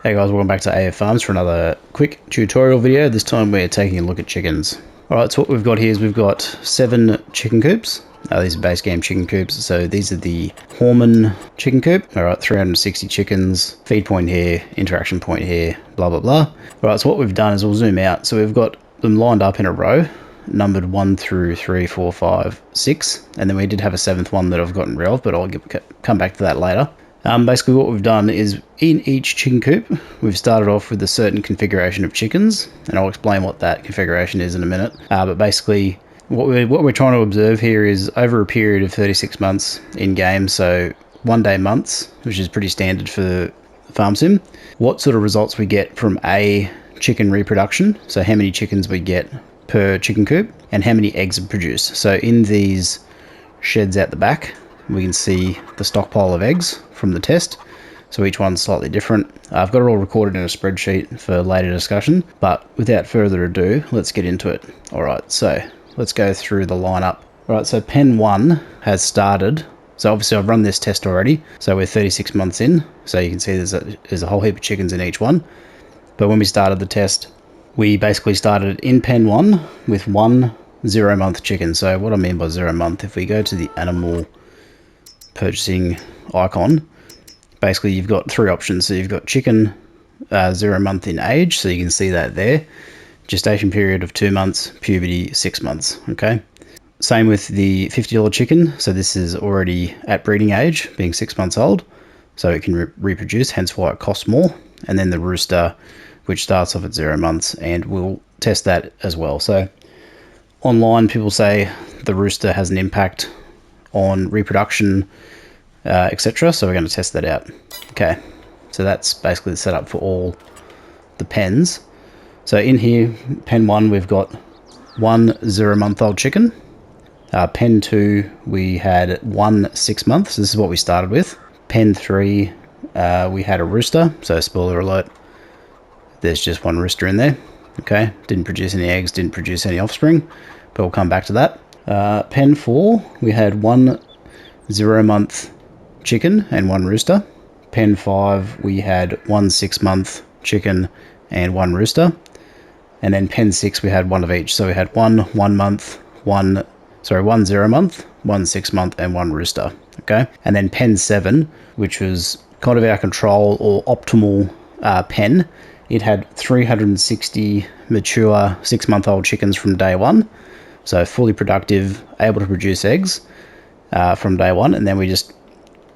Hey guys, welcome back to AF Farms for another quick tutorial video. This time we're taking a look at chickens. Alright, so what we've got here is we've got 7 chicken coops. These are base game chicken coops, so these are the Horman chicken coop. Alright, 360 chickens, feed point here, interaction point here, blah blah blah. Alright, so what we've done is we'll zoom out. So we've got them lined up in a row, numbered 1 through 3, 4, 5, 6, and then we did have a 7th one that I've gotten rid of, but I'll come back to that later. Basically what we've done is in each chicken coop, we've started off with a certain configuration of chickens, and I'll explain what that configuration is in a minute. But basically what we're trying to observe here is over a period of 36 months in game, so 1 day months, which is pretty standard for farm sim, what sort of results we get from a chicken reproduction, so how many chickens we get per chicken coop, and how many eggs are produced. So in these sheds out the back, we can see the stockpile of eggs from the test, so each one's slightly different. I've got it all recorded in a spreadsheet for later discussion, but without further ado, let's get into it. Alright, so let's go through the lineup. Alright, so pen 1 has started, so obviously I've run this test already, so we're 36 months in, so you can see there's a whole heap of chickens in each one. But when we started the test, we basically started in pen 1 with 1 0-month chicken. So what I mean by 0 month, if we go to the animal purchasing icon, basically you've got 3 options. So you've got chicken 0 month in age, so you can see that there, gestation period of 2 months, puberty 6 months. Okay, same with the $50 chicken, so this is already at breeding age, being 6 months old, so it can reproduce, hence why it costs more. And then the rooster, which starts off at 0 months, and we'll test that as well. So online people say the rooster has an impact on reproduction, etc. So we're going to test that out. Okay, so that's basically the setup for all the pens. So in here, pen 1, we've got 1 0-month-old chicken. Pen 2, we had 1 6 months. This is what we started with. Pen 3, we had a rooster. So spoiler alert, there's just 1 rooster in there. Okay, didn't produce any eggs, didn't produce any offspring, but we'll come back to that. Pen 4, we had 1 0-month chicken and 1 rooster. Pen 5, we had 1 6-month chicken and 1 rooster. And then pen 6, we had 1 of each. So we had 1 1 month, 1 0 month, 1 6 month, and 1 rooster. Okay, and then pen 7, which was kind of our control or optimal pen, it had 360 mature 6-month-old chickens from day 1. So fully productive, able to produce eggs from day 1, and then we just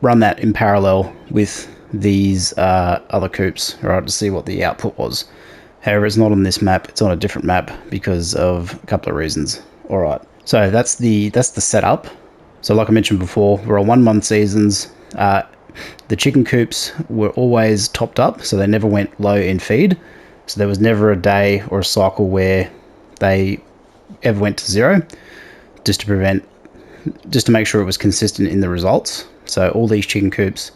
run that in parallel with these other coops, right, to see what the output was. However, it's not on this map, it's on a different map because of a couple of reasons. Alright, so that's the setup. So like I mentioned before, we're on 1 month seasons. The chicken coops were always topped up, so they never went low in feed. So there was never a day or a cycle where they ever went to 0, just to make sure it was consistent in the results. So all these chicken coops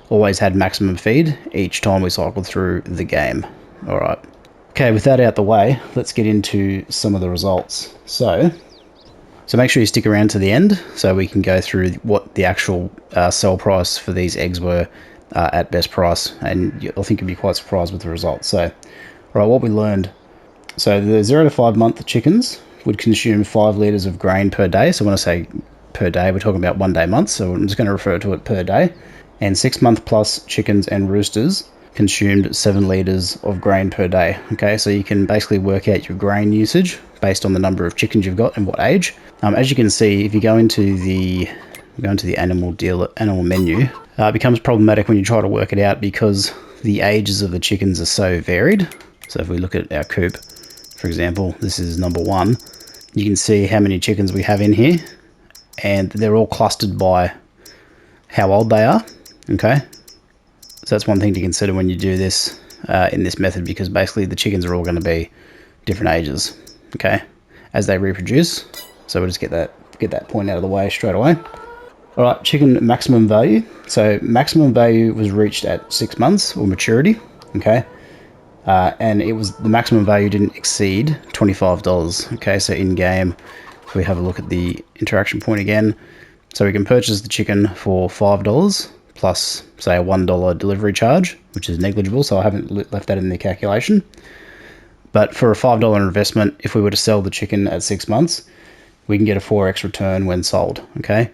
always had maximum feed each time we cycled through the game. All right. Okay, with that out the way, let's get into some of the results. So make sure you stick around to the end so we can go through what the actual sell price for these eggs were at best price, and I think you'll be quite surprised with the results. So, all right, what we learned. So the 0 to 5 month chickens would consume 5 litres of grain per day. So when I say per day, we're talking about 1 day months, so I'm just going to refer to it per day. And 6 month plus chickens and roosters consumed 7 litres of grain per day. Okay, so you can basically work out your grain usage based on the number of chickens you've got and what age. As you can see, if you go into the animal menu, it becomes problematic when you try to work it out because the ages of the chickens are so varied. So if we look at our coop, for example, this is number 1, you can see how many chickens we have in here, and they're all clustered by how old they are. Okay, so that's one thing to consider when you do this in this method, because basically the chickens are all going to be different ages, okay, as they reproduce. So we'll just get that point out of the way straight away. All right, chicken maximum value. So maximum value was reached at 6 months or maturity. Okay, and the maximum value didn't exceed $25. Okay, so in game, if we have a look at the interaction point again, so we can purchase the chicken for $5 plus, say, a $1 delivery charge, which is negligible, so I haven't left that in the calculation. But for a $5 investment, if we were to sell the chicken at 6 months, we can get a 4x return when sold, okay?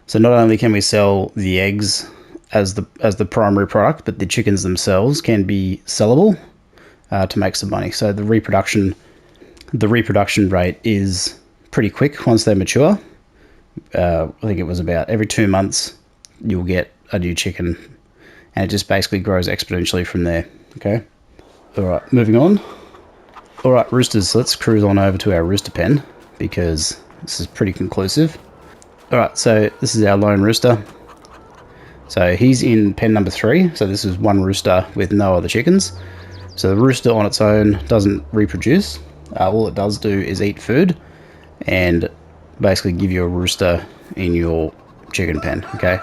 So not only can we sell the eggs as the primary product, but the chickens themselves can be sellable to make some money. So the reproduction rate is pretty quick once they mature. I think it was about every 2 months you'll get a new chicken, and it just basically grows exponentially from there, okay? All right, moving on. All right, roosters, so let's cruise on over to our rooster pen because this is pretty conclusive. All right, so this is our lone rooster. So he's in pen number 3. So this is one rooster with no other chickens. So the rooster on its own doesn't reproduce. All it does do is eat food and basically give you a rooster in your chicken pen, okay?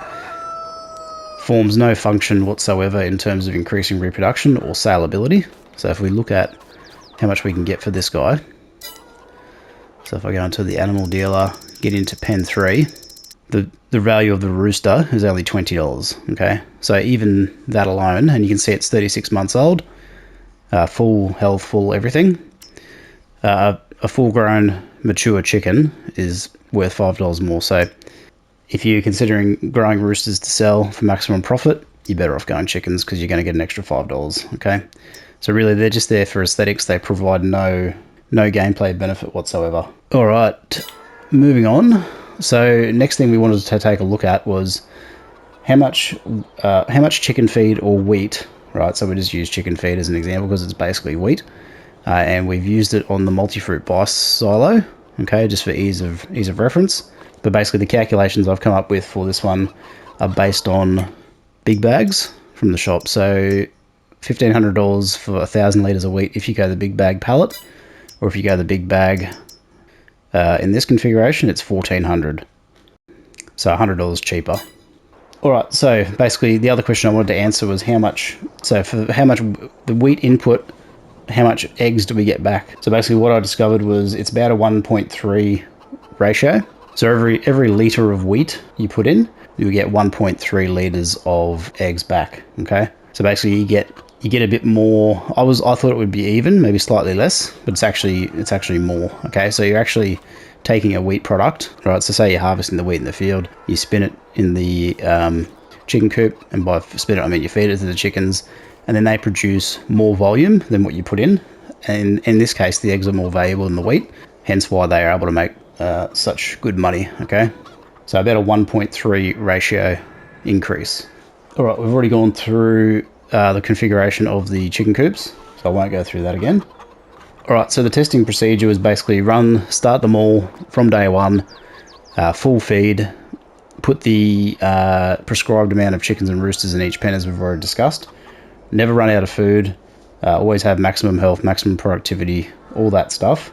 Forms no function whatsoever in terms of increasing reproduction or saleability. So if we look at how much we can get for this guy. So if I go into the animal dealer, get into pen 3, the value of the rooster is only $20, okay? So even that alone, and you can see it's 36 months old, full health, full everything. A full-grown, mature chicken is worth $5 more. So if you're considering growing roosters to sell for maximum profit, you're better off going chickens because you're going to get an extra $5, okay? So really, they're just there for aesthetics. They provide no gameplay benefit whatsoever. All right, moving on. So next thing we wanted to take a look at was how much chicken feed or wheat, right? So we just use chicken feed as an example because it's basically wheat, and we've used it on the multi-fruit bice silo, okay, just for ease of reference. But basically, the calculations I've come up with for this one are based on big bags from the shop. So $1,500 for 1,000 litres of wheat if you go the big bag pallet, or if you go the big bag in this configuration, it's $1,400. So $100 cheaper. All right, so basically the other question I wanted to answer was how much the wheat input, how much eggs do we get back? So basically what I discovered was it's about a 1.3 ratio. So every litre of wheat you put in, you get 1.3 litres of eggs back, okay? So basically you get a bit more. I thought it would be even, maybe slightly less, but it's actually more, okay? So you're actually taking a wheat product, right? So say you're harvesting the wheat in the field, you spin it in the chicken coop, and by spin it I mean you feed it to the chickens, and then they produce more volume than what you put in. And in this case, the eggs are more valuable than the wheat, hence why they are able to make such good money, okay? So about a 1.3 ratio increase. All right, we've already gone through the configuration of the chicken coops, so I won't go through that again. All right, so the testing procedure was basically start them all from day one, full feed, put the prescribed amount of chickens and roosters in each pen as we've already discussed, never run out of food, always have maximum health, maximum productivity, all that stuff,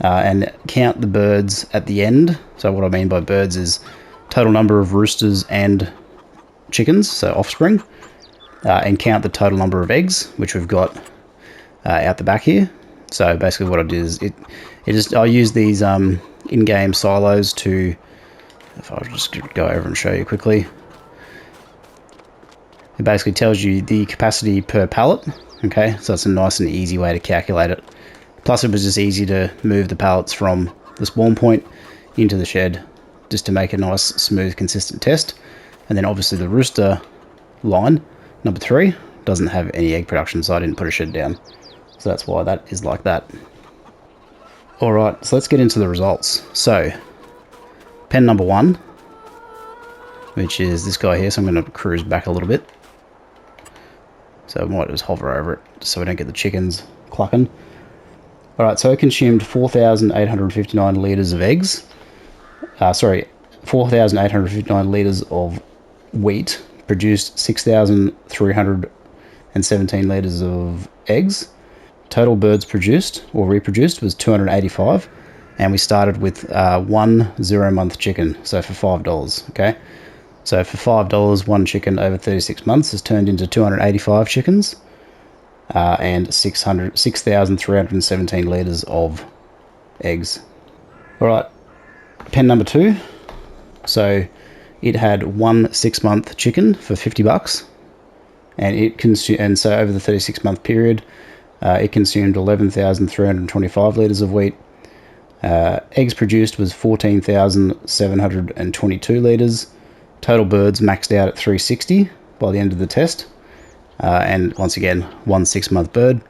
and count the birds at the end. So what I mean by birds is total number of roosters and chickens, so offspring, and count the total number of eggs, which we've got out the back here. So basically what I did is I use these in-game silos to, if I just go over and show you quickly, it basically tells you the capacity per pallet, okay? So it's a nice and easy way to calculate it. Plus it was just easy to move the pallets from the spawn point into the shed just to make a nice, smooth, consistent test. And then obviously the rooster line, number 3, doesn't have any egg production, so I didn't put a shed down. So that's why that is like that. All right, so let's get into the results. So pen number 1, which is this guy here, so I'm going to cruise back a little bit. So I might just hover over it just so we don't get the chickens clucking. All right, so it consumed 4,859 litres of eggs. 4,859 litres of wheat, produced 6,317 litres of eggs. Total birds produced or reproduced was 285, and we started with 1 0-month chicken, so for $5, okay? So for $5, one chicken over 36 months has turned into 285 chickens, and 6,317 litres of eggs. All right, pen number 2. So it had one 6-month chicken for $50, and so over the 36-month period, it consumed 11,325 litres of wheat. Eggs produced was 14,722 litres. Total birds maxed out at 360 by the end of the test. And once again, one 6-month bird.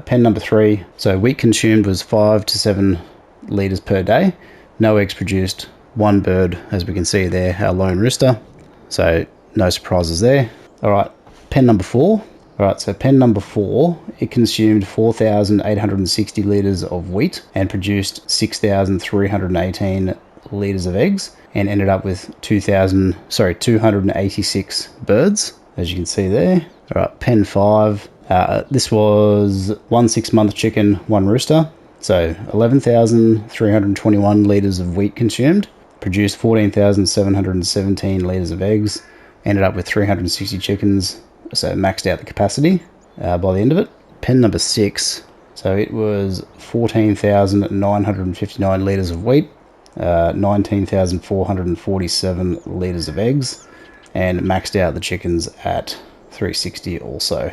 Pen number 3, so wheat consumed was 5 to 7 litres per day. No eggs produced. One bird, as we can see there, our lone rooster. So no surprises there. All right, pen number 4. All right, so pen number 4, it consumed 4,860 litres of wheat and produced 6,318 litres of eggs, and ended up with 286 birds, as you can see there. All right, pen 5. This was one 6-month chicken, one rooster. So 11,321 litres of wheat consumed, produced 14,717 litres of eggs, ended up with 360 chickens, so maxed out the capacity by the end of it. Pen number 6, so it was 14,959 litres of wheat, 19,447 litres of eggs, and maxed out the chickens at 360 also.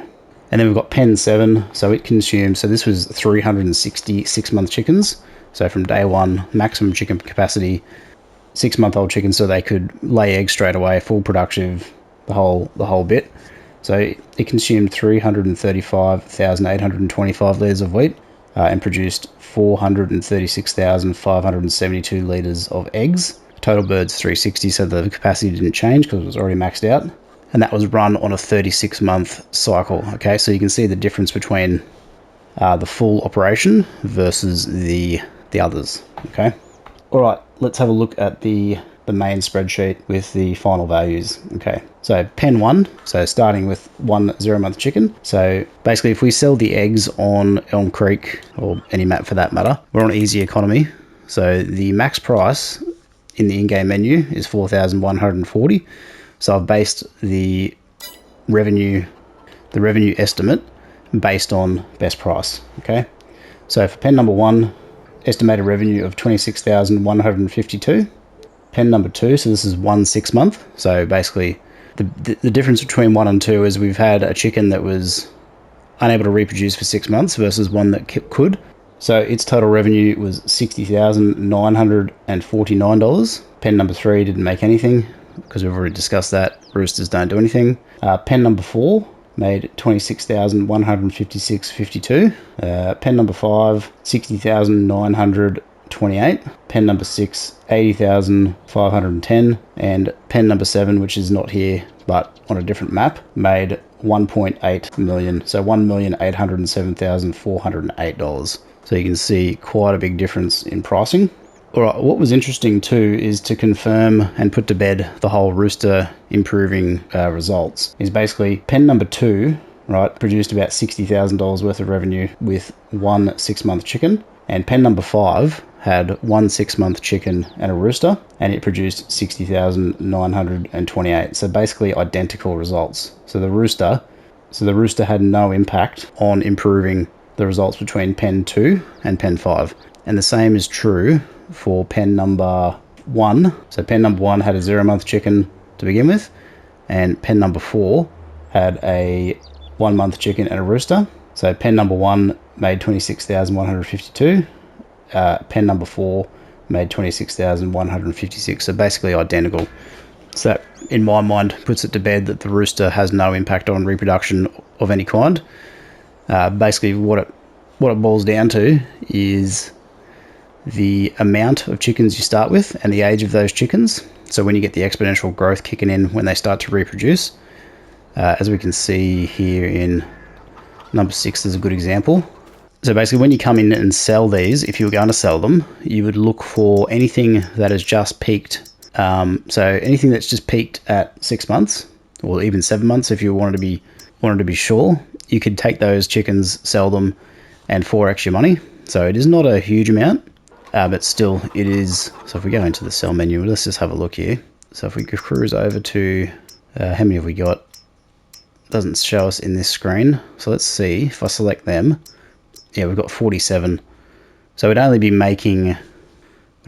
And then we've got pen 7, so it consumed, so this was 360 6-month chickens. So from day one, maximum chicken capacity, 6-month-old chickens, so they could lay eggs straight away, full productive, the whole bit. So it consumed 335,825 litres of wheat and produced 436,572 litres of eggs. Total birds 360, so the capacity didn't change because it was already maxed out. And that was run on a 36-month cycle. Okay, so you can see the difference between the full operation versus the others. Okay, all right, let's have a look at the main spreadsheet with the final values. Okay, so pen 1, so starting with one 0-month chicken. So basically, if we sell the eggs on Elm Creek or any map for that matter, we're on easy economy. So the max price in the in-game menu is 4,140. So I've based the revenue estimate based on best price. Okay, so for pen number 1, estimated revenue of 26,152. Pen number 2, so this is one 6-month. So basically, the difference between 1 and 2 is we've had a chicken that was unable to reproduce for 6 months versus one that could. So its total revenue was $60,949. Pen number 3 didn't make anything, because we've already discussed that. Roosters don't do anything. Pen number 4 made 26,156.52. Pen number 5, 60,928. Pen number 6, 80,510. And pen number 7, which is not here but on a different map, made 1.8 million. So $1,807,408. So you can see quite a big difference in pricing. All right, what was interesting too is to confirm and put to bed the whole rooster improving results. Is basically pen number 2, right, produced about $60,000 worth of revenue with one 6-month chicken, and pen number 5 had one 6-month chicken and a rooster, and it produced 60,928. So basically identical results. So the rooster had no impact on improving the results between pen 2 and pen 5, and the same is true for pen number 1. So pen number 1 had a 0-month chicken to begin with, and pen number 4 had a 1-month chicken and a rooster. So pen number 1 made 26,152. Pen number 4 made 26,156. So basically identical. So that, in my mind, puts it to bed that the rooster has no impact on reproduction of any kind. Basically, what it boils down to is the amount of chickens you start with and the age of those chickens. So when you get the exponential growth kicking in when they start to reproduce, as we can see here in number 6, there's a good example. So basically, when you come in and sell these, if you were going to sell them, you would look for anything that has just peaked. So anything that's just peaked at 6 months, or even 7 months, if you wanted to be sure, you could take those chickens, sell them, and 4x your money. So it is not a huge amount. But still, it is. So if we go into the sell menu, let's just have a look here. So if we cruise over to, how many have we got? It doesn't show us in this screen. So let's see if I select them. Yeah, we've got 47. So we'd only be making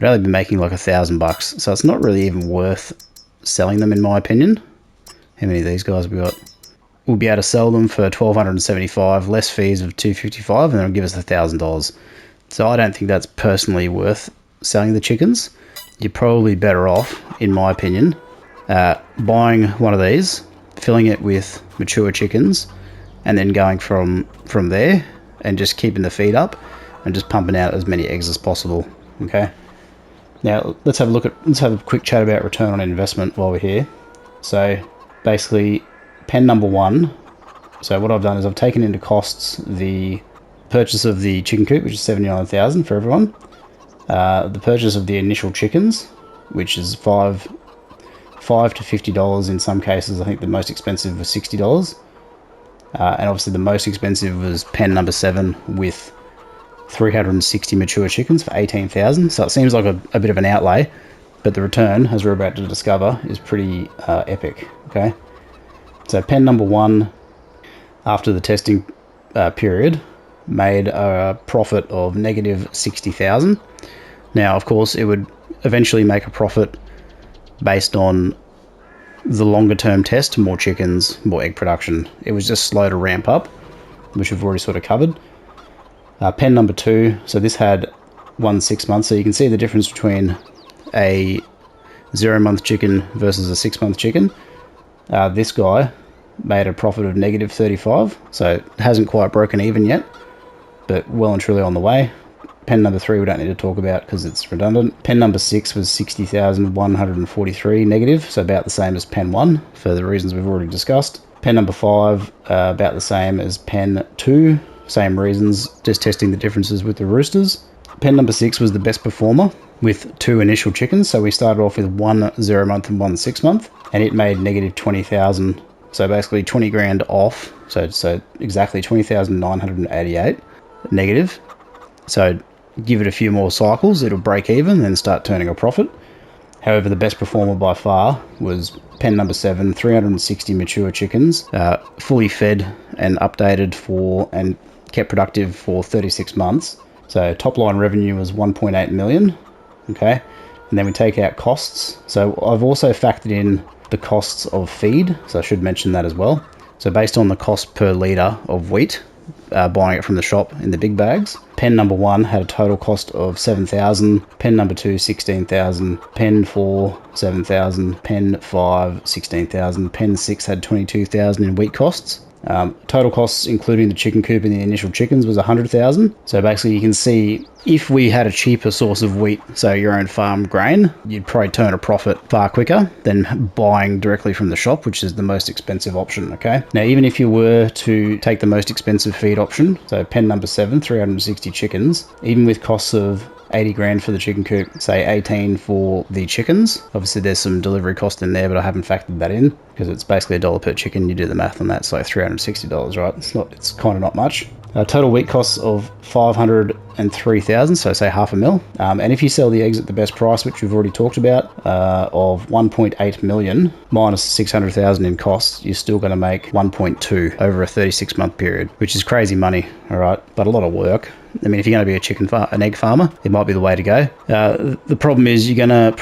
like $1,000. So it's not really even worth selling them, in my opinion. How many of these guys we got? We'll be able to sell them for $1,275, less fees of $255, and it'll give us $1,000. So I don't think that's personally worth selling the chickens. You're probably better off, in my opinion, buying one of these, filling it with mature chickens, and then going from there and just keeping the feed up and just pumping out as many eggs as possible. Okay. Now let's have a quick chat about return on investment while we're here. So basically, pen number 1. So what I've done is I've taken into costs the purchase of the chicken coop, which is $79,000 for everyone. The purchase of the initial chickens, which is $5 to $50 in some cases. I think the most expensive was $60. And obviously the most expensive was pen number 7 with 360 mature chickens for $18,000. So it seems like a bit of an outlay, but the return, as we're about to discover, is pretty epic. Okay, so pen number 1, after the testing period, made a profit of negative $60,000. Now, of course, it would eventually make a profit based on the longer term test, more chickens, more egg production. It was just slow to ramp up, which we've already sort of covered. Pen number 2, so this had 1 6 months, so you can see the difference between a 0-month chicken versus a 6-month chicken. This guy made a profit of negative 35, so it hasn't quite broken even yet, but well and truly on the way. Pen number 3 we don't need to talk about because it's redundant. Pen number 6 was 60,143 negative, so about the same as pen 1 for the reasons we've already discussed. Pen number 5 about the same as pen 2, same reasons, just testing the differences with the roosters. Pen number 6 was the best performer with 2 initial chickens, so we started off with 1 0-month and 1 6-month, and it made negative 20,000, so basically 20 grand off, so exactly 20,988 negative. So give it a few more cycles, it'll break even, then start turning a profit. However, the best performer by far was pen number 7, 360 mature chickens, fully fed and updated and kept productive for 36 months. So top line revenue was 1.8 million. Okay, and then we take out costs. So I've also factored in the costs of feed, so I should mention that as well. So based on the cost per litre of wheat, buying it from the shop in the big bags, pen number 1 had a total cost of 7,000, pen number 2 16,000, pen 4 7,000, pen 5 16,000, pen 6 had 22,000 in wheat costs. Total costs including the chicken coop and the initial chickens was 100,000. So basically you can see if we had a cheaper source of wheat, so your own farm grain, you'd probably turn a profit far quicker than buying directly from the shop, which is the most expensive option. Okay, now even if you were to take the most expensive feed option, so pen number 7, 360 chickens, even with costs of 80 grand for the chicken coop, say 18 for the chickens. Obviously there's some delivery cost in there, but I haven't factored that in because it's basically $1 per chicken. You do the math on that, so like $360, right? It's kind of not much. Total wheat costs of 503,000, so say $500,000. And if you sell the eggs at the best price, which we've already talked about, of 1.8 million minus 600,000 in costs, you're still going to make 1.2 over a 36-month period, which is crazy money, all right? But a lot of work. I mean, if you're going to be an egg farmer, it might be the way to go. The problem is you're going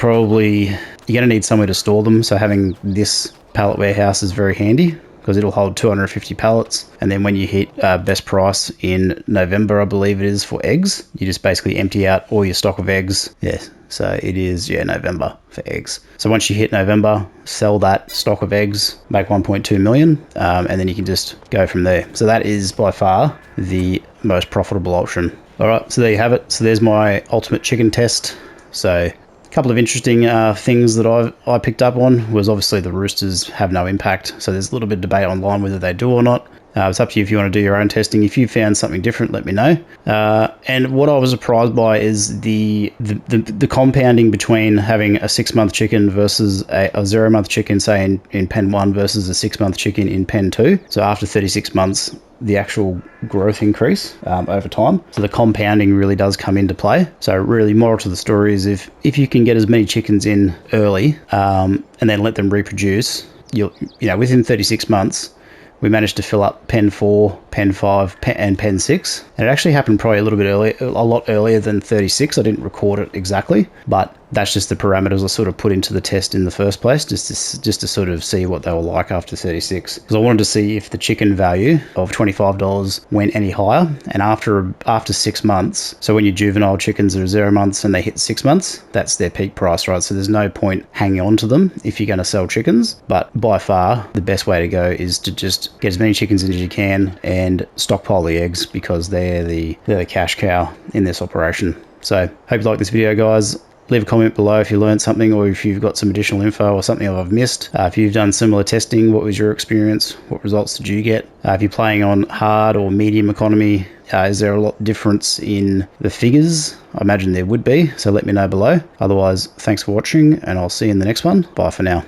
to need somewhere to store them. So having this pallet warehouse is very handy because it'll hold 250 pallets. And then when you hit best price in November, I believe it is, for eggs, you just basically empty out all your stock of eggs. Yes. So it is, November for eggs. So once you hit November, sell that stock of eggs, make 1.2 million, and then you can just go from there. So that is by far the most profitable option. All right, so there you have it. So there's my ultimate chicken test. So a couple of interesting things that I picked up on was obviously the roosters have no impact. So there's a little bit of debate online whether they do or not. It's up to you if you want to do your own testing. If you found something different, let me know. And what I was surprised by is the compounding between having a 6-month chicken versus a 0-month chicken, say in pen 1 versus a 6-month chicken in pen 2. So after 36 months, the actual growth increase over time. So the compounding really does come into play. So really, moral to the story is if you can get as many chickens in early and then let them reproduce, within 36 months, we managed to fill up pen 4, pen 5, and pen 6. And it actually happened probably a lot earlier than 36. I didn't record it exactly, but that's just the parameters I sort of put into the test in the first place, just to sort of see what they were like after 36. Because I wanted to see if the chicken value of $25 went any higher. And after 6 months, so when your juvenile chickens are 0 months and they hit 6 months, that's their peak price, right? So there's no point hanging on to them if you're going to sell chickens. But by far, the best way to go is to just get as many chickens in as you can and stockpile the eggs, because they're the cash cow in this operation. So hope you like this video, guys. Leave a comment below if you learned something, or if you've got some additional info or something I've missed. If you've done similar testing, what was your experience? What results did you get? If you're playing on hard or medium economy, is there a lot of difference in the figures? I imagine there would be, so let me know below. Otherwise, thanks for watching, and I'll see you in the next one. Bye for now.